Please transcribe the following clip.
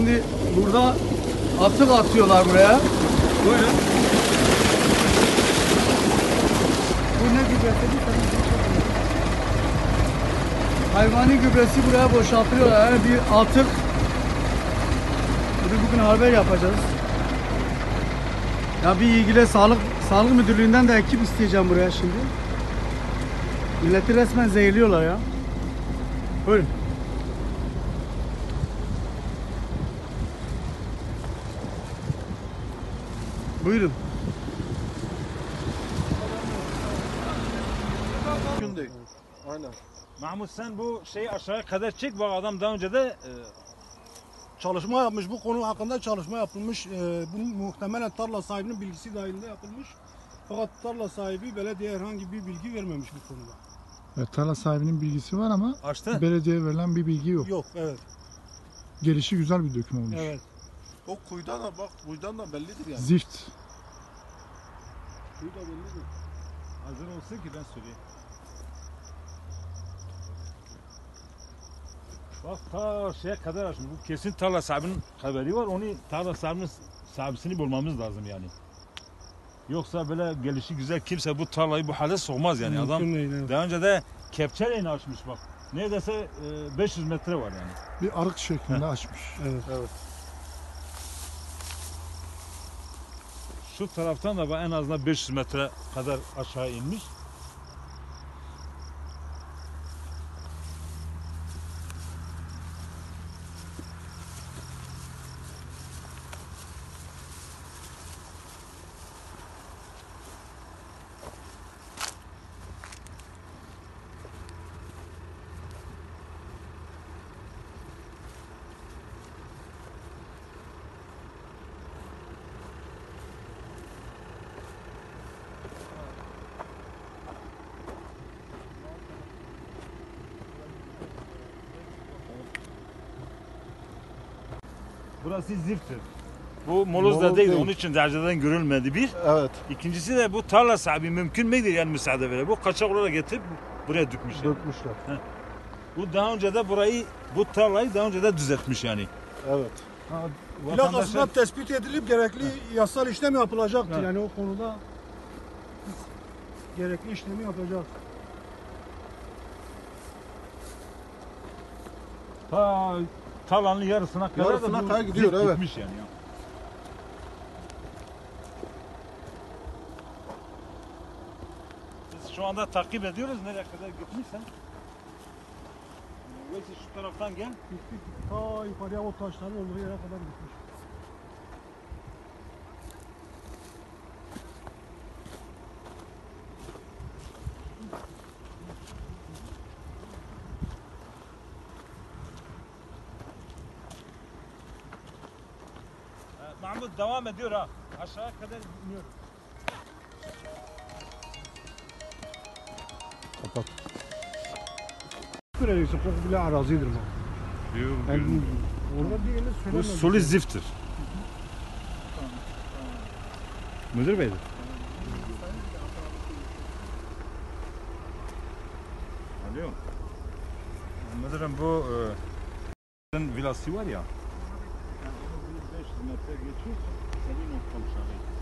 Şimdi burada atık atıyorlar buraya. Buyurun. Bu ne gübresi? Hayvani gübresi buraya boşaltıyorlar. Yani bir atık. Bunu bugün haber yapacağız. Ya bir ilgili sağlık müdürlüğünden de ekip isteyeceğim buraya şimdi. Milleti resmen zehirliyorlar ya. Buyurun. Buyurun. Aynen. Mahmut sen bu şeyi aşağıya kadar çek, bak adam daha önce de Çalışma yapmış, bu konu hakkında çalışma yapılmış. Bunun muhtemelen tarla sahibinin bilgisi dahilinde yapılmış. Fakat tarla sahibi belediye herhangi bir bilgi vermemiş bu konuda. Evet, tarla sahibinin bilgisi var ama açtı. belediyeye verilen bir bilgi yok. Yok, evet. Gelişi güzel bir döküm olmuş. Evet. O kuyudan da bak, kuyudan da bellidir yani. Zift. Kuyu da bellidir. Hazır olsun ki ben söyleyeyim. Bak ta şeye kadar açmış. Bu kesin tarla sahibinin haberi var. Onu tarla sahibini bulmamız lazım yani. Yoksa böyle gelişi güzel kimse bu tarlayı bu hale sokmaz yani. Adam Mümkün değil, evet. daha önce de kepçeyle açmış bak. Neredeyse 500 metre var yani. Bir arık şeklinde açmış. Evet. Evet. Şu taraftan da bak en azından 500 metre kadar aşağı inmiş. Burası zifttir. Bu moloz da Moloz değil, değil. onun için dereceden görülmedi bir. Evet. İkincisi de bu tarla sahibi mümkün müydü yani müsaade verir. Bu kaçak olarak getirip buraya dökmüş yani. Dökmüşler. Bu daha önce de bu tarlayı daha önce de düzeltmiş yani. Evet. Plakasına tespit edilip gerekli yasal işlem yapılacaktır. Evet. Yani o konuda gerekli işlemi yapacak. Ta tarlanın yarısına kadar Yarısına da bu kadar gidiyor, zift evet. gitmiş yani. Ya. Biz şu anda takip ediyoruz nereye kadar gitmişsen. Neyse şu taraftan gel. Ta yukarıya o taşların olduğu yere kadar gitmiş. Mahmut devam ediyor ha. Aşağıya kadar iniyor. Kapat. Neredeyse koku bile arazidir bu. Yani orada bir yeri Bu söylemedi. solid zifttir. Müdür beydir. Alo. Müdürüm bu vilası var ya. Yani 500 metre geçiyor. Senin o kavşağı.